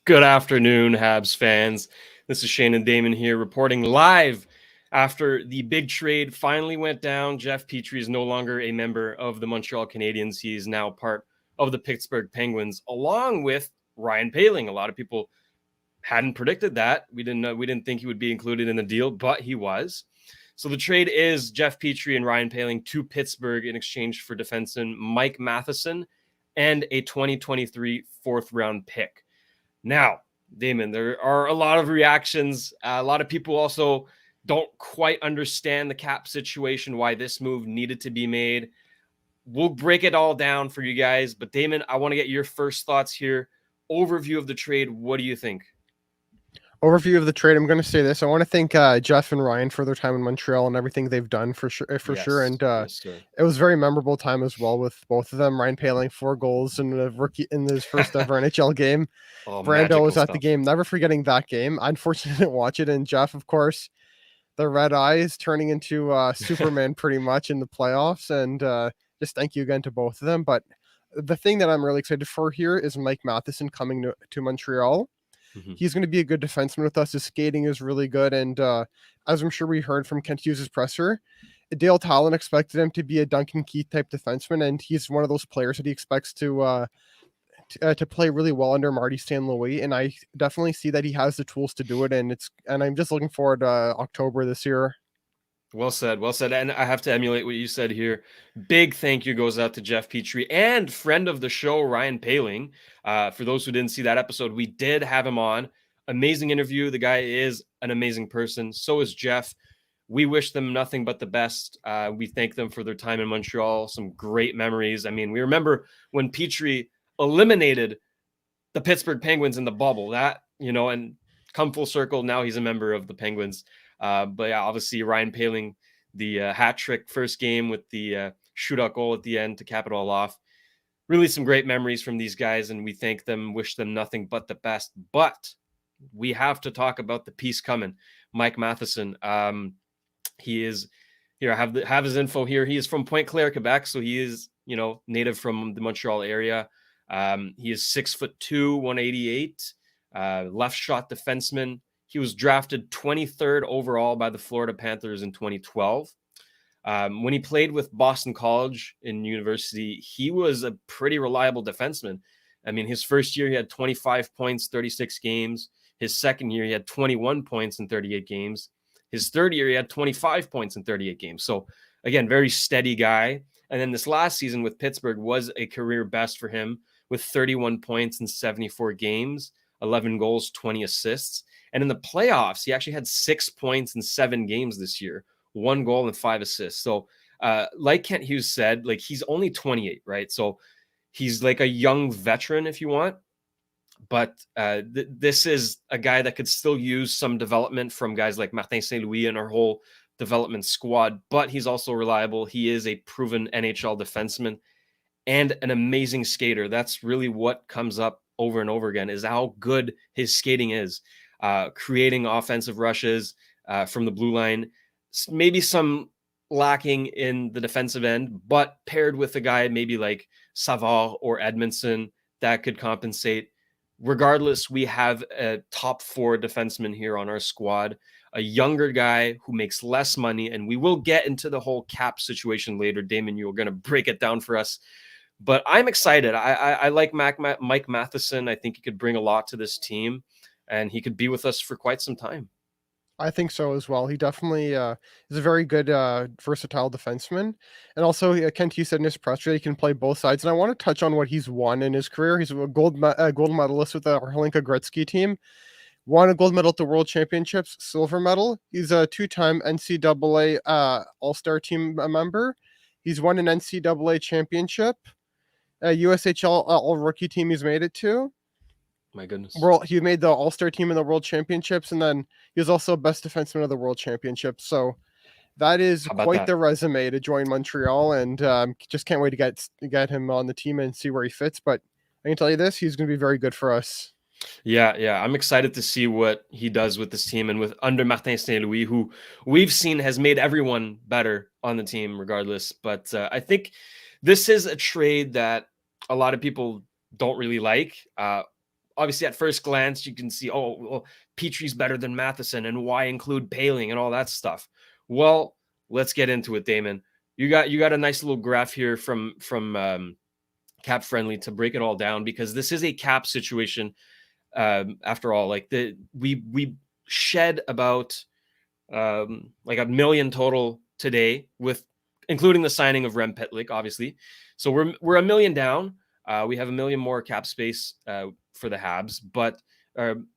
Good afternoon, Habs fans. This is Shayne and Damen here reporting live after the big trade finally went down. Jeff Petry is no longer a member of the Montreal Canadiens. He is now part of the Pittsburgh Penguins, along with Rem Pitlick. A lot of people hadn't predicted that. We didn't think he would be included in the deal, but he was. So the trade is Jeff Petry and Rem Pitlick to Pittsburgh in exchange for defenseman Mike Matheson and a 2023 fourth-round pick. Now, Damon, there are a lot of reactions. A lot of people also don't quite understand the cap situation, why this move needed to be made. We'll break it all down for you guys. But Damon, I want to get your first thoughts here. Overview of the trade. What do you think? Overview of the trade. I'm going to say this. I want to thank Jeff and Ryan for their time in Montreal and everything they've done for sure. And it was a very memorable time as well with both of them. Rem Pitlick 4 goals in his first ever NHL game. Brando was at the game. Never forgetting that game. Unfortunately, I didn't watch it. And Jeff, of course, the red eyes turning into Superman pretty much in the playoffs. And just thank you again to both of them. But the thing that I'm really excited for here is Mike Matheson coming to Montreal. He's going to be a good defenseman with us. His skating is really good. And as I'm sure we heard from Kent Hughes' presser, Dale Talon expected him to be a Duncan Keith type defenseman. And he's one of those players that he expects to play really well under Marty St. Louis. And I definitely see that he has the tools to do it. And I'm just looking forward to October this year. Well said. Well said. And I have to emulate what you said here. Big thank you goes out to Jeff Petry and friend of the show, Rem Pitlick. For those who didn't see that episode, we did have him on. Amazing interview. The guy is an amazing person. So is Jeff. We wish them nothing but the best. We thank them for their time in Montreal. Some great memories. I mean, we remember when Petry eliminated the Pittsburgh Penguins in the bubble. And come full circle. Now he's a member of the Penguins. But yeah, obviously Rem Pitlick, the hat trick first game with the shootout goal at the end to cap it all off. Really some great memories from these guys, and we thank them, wish them nothing but the best. But we have to talk about the piece coming. Mike Matheson. He is here. I have his info here. He is from Pointe Claire, Quebec, so he is native from the Montreal area. He is 6'2", 188, left shot defenseman. He was drafted 23rd overall by the Florida Panthers in 2012. When he played with Boston College in university, he was a pretty reliable defenseman. I mean, his first year, he had 25 points, 36 games. His second year, he had 21 points in 38 games. His third year, he had 25 points in 38 games. So, again, very steady guy. And then this last season with Pittsburgh was a career best for him with 31 points in 74 games, 11 goals, 20 assists. And in the playoffs, he actually had 6 points in 7 games this year, 1 goal and 5 assists. So like Kent Hughes said, like he's only 28, right? So he's like a young veteran if you want. But this is a guy that could still use some development from guys like Martin St. Louis and our whole development squad. But he's also reliable. He is a proven NHL defenseman and an amazing skater. That's really what comes up over and over again is how good his skating is. Creating offensive rushes from the blue line, maybe some lacking in the defensive end, but paired with a guy maybe like Savard or Edmondson that could compensate. Regardless, we have a top 4 defenseman here on our squad, a younger guy who makes less money, and we will get into the whole cap situation later. Damon, you're going to break it down for us. But I'm excited. I like Mike Matheson. I think he could bring a lot to this team. And he could be with us for quite some time. I think so as well. He definitely is a very good, versatile defenseman. And also, Kent Hughes said in his press release, he can play both sides. And I want to touch on what he's won in his career. He's a gold medalist with the Hlinka Gretzky team. Won a gold medal at the World Championships, silver medal. He's a 2-time NCAA All-Star team member. He's won an NCAA championship. A USHL All-Rookie team he's made it to. My goodness. He made the All-Star team in the World Championships, and then he was also best defenseman of the World Championships. So that is quite the resume to join Montreal, and just can't wait to get him on the team and see where he fits. But I can tell you this, he's going to be very good for us. Yeah. I'm excited to see what he does with this team and with under Martin St. Louis, who we've seen has made everyone better on the team regardless. But I think this is a trade that a lot of people don't really like. obviously at first glance, you can see, oh, well, Petry's better than Matheson, and why include Poehling and all that stuff. Well, let's get into it, Damen. You got a nice little graph here from Cap Friendly to break it all down, because this is a cap situation. After all, like we shed about like $1 million total today, with including the signing of Rem Pitlick, obviously. So we're $1 million down. We have $1 million more cap space for the Habs, but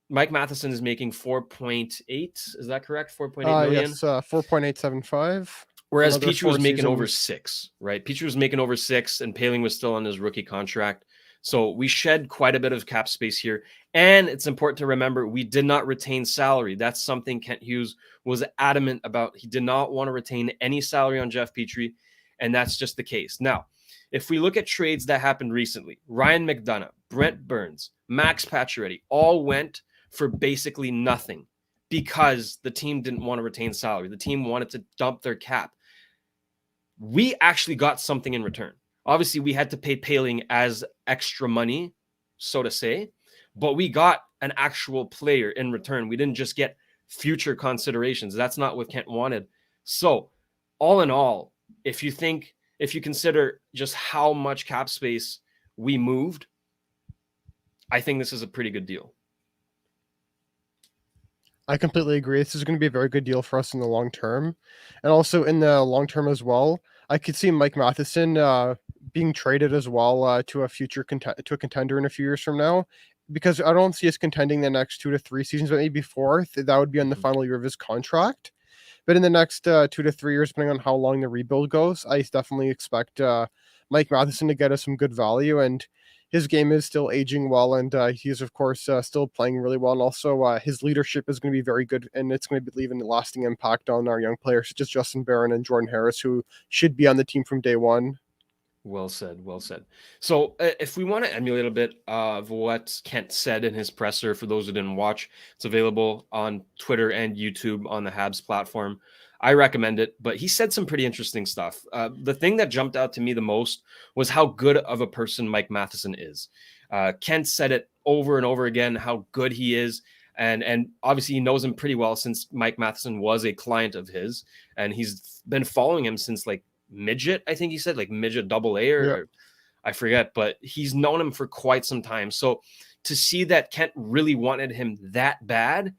Mike Matheson is making 4.8. Is that correct? 4.8 million. Yes, 4.875. Whereas Petry was making over 6, right? Petry was making over 6, and Poehling was still on his rookie contract. So we shed quite a bit of cap space here. And it's important to remember, we did not retain salary. That's something Kent Hughes was adamant about. He did not want to retain any salary on Jeff Petry, and that's just the case. Now, if we look at trades that happened recently, Ryan McDonough, Brent Burns, Max Pacioretty all went for basically nothing because the team didn't want to retain salary. The team wanted to dump their cap. We actually got something in return. Obviously, we had to pay Poehling as extra money, so to say, but we got an actual player in return. We didn't just get future considerations. That's not what Kent wanted. So, all in all, if you consider just how much cap space we moved, I think this is a pretty good deal. I completely agree. This is going to be a very good deal for us in the long term. And also in the long term as well, I could see Mike Matheson being traded as well to a future to a contender in a few years from now, because I don't see us contending the next 2 to 3 seasons, but maybe 4. That would be on the final year of his contract. But in the next 2 to 3 years, depending on how long the rebuild goes, I definitely expect Mike Matheson to get us some good value. And his game is still aging well, and he's, of course, still playing really well. And also, his leadership is going to be very good, and it's going to leave a lasting impact on our young players, such as Justin Barron and Jordan Harris, who should be on the team from day one. Well said. Well said. So if we want to emulate a bit of what Kent said in his presser, for those who didn't watch, it's available on Twitter and YouTube on the Habs platform. I recommend it, but he said some pretty interesting stuff. The thing that jumped out to me the most was how good of a person Mike Matheson is. Kent said it over and over again, how good he is. And obviously he knows him pretty well, since Mike Matheson was a client of his, and he's been following him since like midget, I think he said, like midget AA or I forget, but he's known him for quite some time. So to see that Kent really wanted him that bad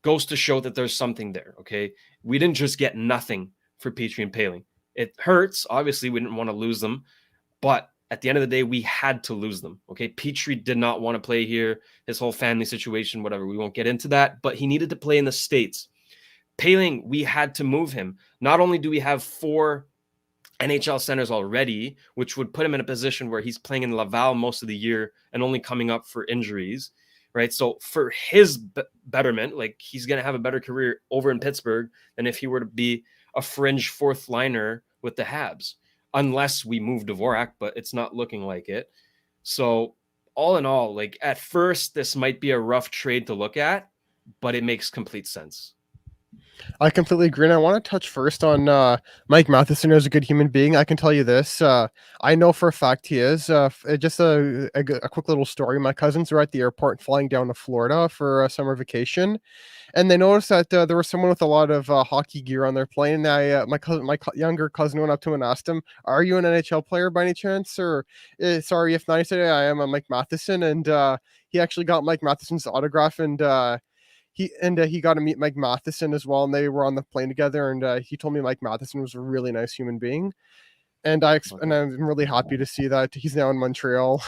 goes to show that there's something there. Okay. We didn't just get nothing for Petry and Poehling. It hurts. Obviously we didn't want to lose them, but at the end of the day, we had to lose them. Okay. Petry did not want to play here. His whole family situation, whatever. We won't get into that, but he needed to play in the States. Poehling, we had to move him. Not only do we have 4 NHL centers already, which would put him in a position where he's playing in Laval most of the year and only coming up for injuries, right? So for his betterment, like, he's going to have a better career over in Pittsburgh than if he were to be a fringe 4th liner with the Habs, unless we move Dvorak, but it's not looking like it. So all in all, like, at first, this might be a rough trade to look at, but it makes complete sense. I completely agree. And I want to touch first on Mike Matheson as a good human being. I can tell you this. I know for a fact he is. Just a quick little story. My cousins were at the airport flying down to Florida for a summer vacation, and they noticed that there was someone with a lot of hockey gear on their plane. And my younger cousin went up to him and asked him, "Are you an NHL player by any chance?" Or, "Sorry, if not." He said, "I am. I'm Mike Matheson." And he actually got Mike Matheson's autograph, and he got to meet Mike Matheson as well, and they were on the plane together. And he told me Mike Matheson was a really nice human being, and I'm really happy to see that he's now in Montreal.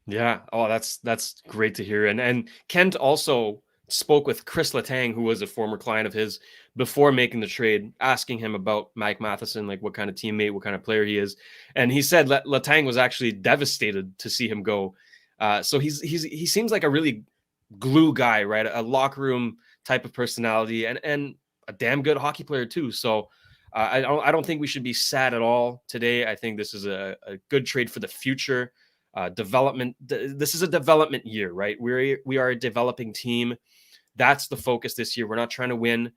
Yeah. Oh, that's great to hear. And Kent also spoke with Chris Letang, who was a former client of his, before making the trade, asking him about Mike Matheson, like what kind of teammate, what kind of player he is. And he said Letang was actually devastated to see him go. So he seems like a really glue guy, right? A locker room type of personality, and a damn good hockey player too. So I don't think we should be sad at all today. I think this is a good trade for the future. Development. This is a development year, right? We are a developing team. That's the focus this year. We're not trying to win.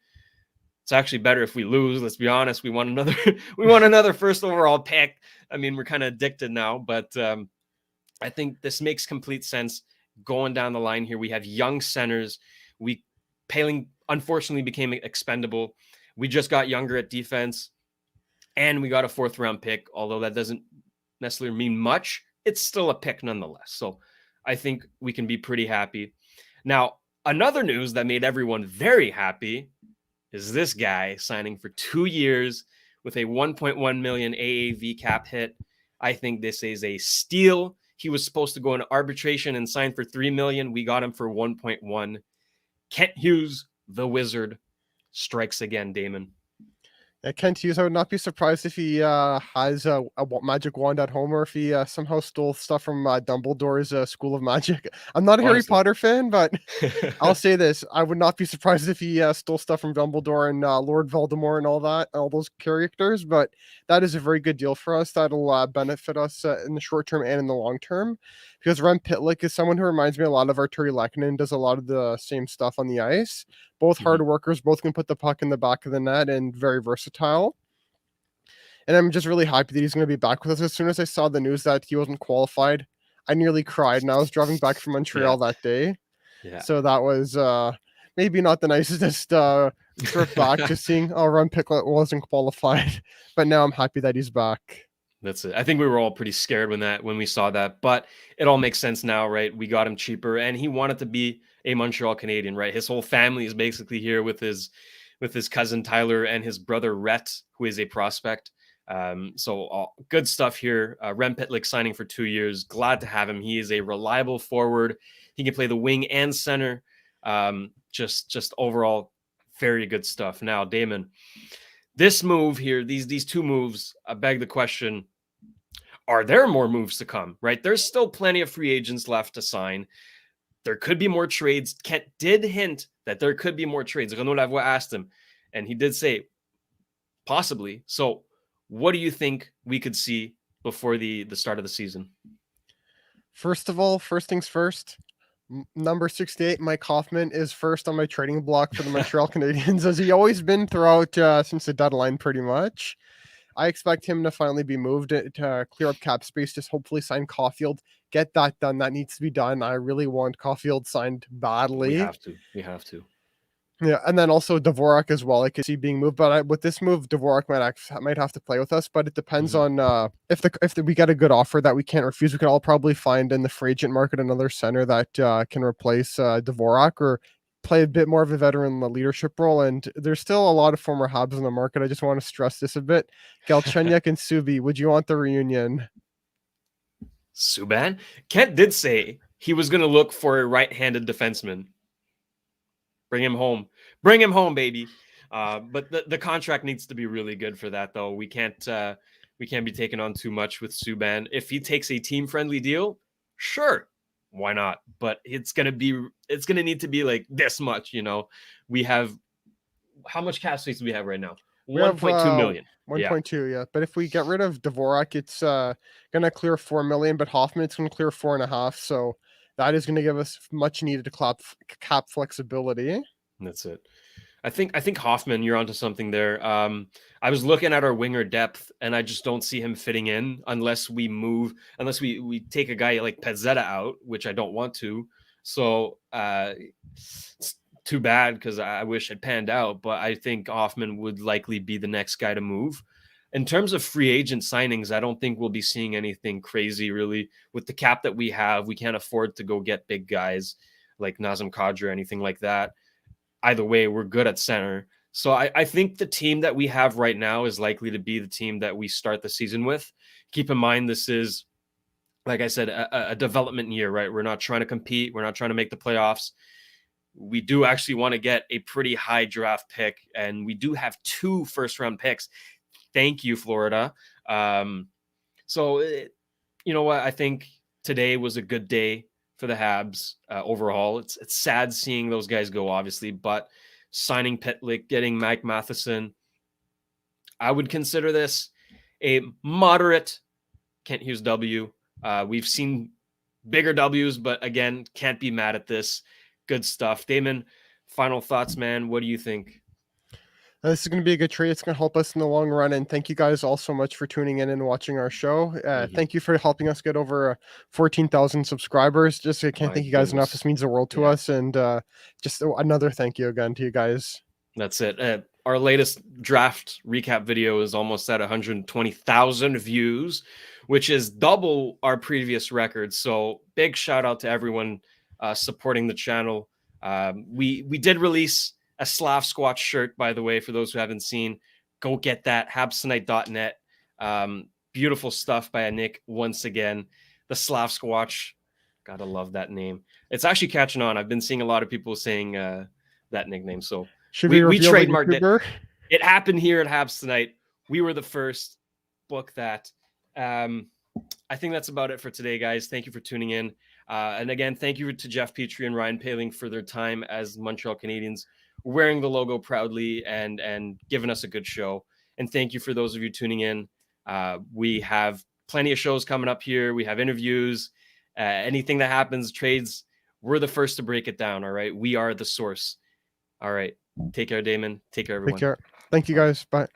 It's actually better if we lose. Let's be honest. We want another first overall pick. I mean, we're kind of addicted now, but I think this makes complete sense. going down the line here. We have young centers. Poehling unfortunately became expendable. We just got younger at defense, and we got a 4th round pick. Although that doesn't necessarily mean much, it's still a pick nonetheless. So I think we can be pretty happy. Now, another news that made everyone very happy is this guy signing for 2 years with a 1.1 million AAV cap hit. I think this is a steal. He was supposed to go into arbitration and sign for 3 million. We got him for 1.1. Kent Hughes, the Wizard, strikes again, Damen. Kent Hughes, I would not be surprised if he has a magic wand at home, or if he somehow stole stuff from Dumbledore's School of Magic. I'm not a Harry Potter fan, but I'll say this. I would not be surprised if he stole stuff from Dumbledore and Lord Voldemort and all those characters, but that is a very good deal for us. That'll benefit us in the short term and in the long term, because Rem Pitlick is someone who reminds me a lot of Arturi Lehkonen, does a lot of the same stuff on the ice. Both hard workers, both can put the puck in the back of the net, and very versatile. And I'm just really happy that he's going to be back with us. As soon as I saw the news that he wasn't qualified, I nearly cried, and I was driving back from Montreal that day. Yeah. So that was maybe not the nicest trip back, just seeing Rem Pitlick wasn't qualified. But now I'm happy that he's back. That's it. I think we were all pretty scared when we saw that, but it all makes sense now, right? We got him cheaper, and he wanted to be a Montreal Canadian, right? His whole family is basically here with his cousin Tyler and his brother Rhett, who is a prospect. So good stuff here. Rem Pitlick signing for 2 years. Glad to have him. He is a reliable forward. He can play the wing and center. Just overall very good stuff. Now, Damen, this move here, these 2 moves, I beg the question, are there more moves to come, right? There's still plenty of free agents left to sign. There could be more trades. Kent did hint that there could be more trades. Renaud Lavoie asked him, and he did say possibly. So what do you think we could see before the start of the season? First of all, first things first, number 68, Mike Hoffman, is first on my trading block for the Montreal Canadiens, as he always been throughout since the deadline pretty much. I expect him to finally be moved to clear up cap space, just hopefully sign Caulfield, get that done. That needs to be done. I really want Caulfield signed badly. We have to. Yeah, and then also Dvorak as well. I could see being moved, but with this move, Dvorak might have to play with us. But it depends on if we get a good offer that we can't refuse. We could all probably find in the free agent market another center that can replace Dvorak, or play a bit more of a veteran leadership role. And there's still a lot of former Habs in the market. I just want to stress this a bit. Galchenyuk and Subi, would you want the reunion? Subban? Kent did say he was going to look for a right-handed defenseman. Bring him home. Bring him home, baby. But the contract needs to be really good for that, though. We can't be taking on too much with Subban. If he takes a team-friendly deal, sure. Why not? But it's gonna need to be like this much, you know. We have, how much cap space do we have right now? 1.2 million. 1.2, yeah. But if we get rid of Dvorak, it's gonna clear 4 million, but Hoffman's gonna clear 4.5. So that is gonna give us much needed cap flexibility. That's it. I think Hoffman, you're onto something there. I was looking at our winger depth, and I just don't see him fitting in unless we take a guy like Pezzetta out, which I don't want to. So it's too bad, because I wish it panned out. But I think Hoffman would likely be the next guy to move. In terms of free agent signings, I don't think we'll be seeing anything crazy, really. With the cap that we have, we can't afford to go get big guys like Nazem Kadri or anything like that. Either way, we're good at center. So I think the team that we have right now is likely to be the team that we start the season with. Keep in mind, this is, like I said, a development year, right? We're not trying to compete. We're not trying to make the playoffs. We do actually want to get a pretty high draft pick, and we do have 2 first-round picks. Thank you, Florida. So, you know what? I think today was a good day for the Habs overall. It's sad seeing those guys go, obviously, but signing Pitlick, getting Mike Matheson, I would consider this a moderate Kent Hughes W. We've seen bigger W's, but again, can't be mad at this. Good stuff. Damen, final thoughts, man. What do you think? This is going to be a good trade. It's going to help us in the long run. And thank you guys all so much for tuning in and watching our show. Thank you for helping us get over 14,000 subscribers. Just I can't thank you guys enough. This means the world to us. And just another thank you again to you guys. That's it. Our latest draft recap video is almost at 120,000 views, which is double our previous record. So big shout out to everyone supporting the channel. We did release a Slav Squatch shirt, by the way, for those who haven't seen. Go get that, habstonight.net. Beautiful stuff by Nick once again. The Slav Squatch, gotta love that name. It's actually catching on. I've been seeing a lot of people saying that nickname. So we trademarked it. It happened here at Habs Tonight. We were the first. Book that. I think that's about it for today, guys. Thank you for tuning in. And again, thank you to Jeff Petry and Ryan Poehling for their time as Montreal Canadiens, wearing the logo proudly and giving us a good show. And thank you for those of you tuning in. We have plenty of shows coming up here. We have interviews. Anything that happens, trades, we're the first to break it down. All right. We are the source. All right. Take care, Damon. Take care, everyone. Take care. Thank you, guys. Bye.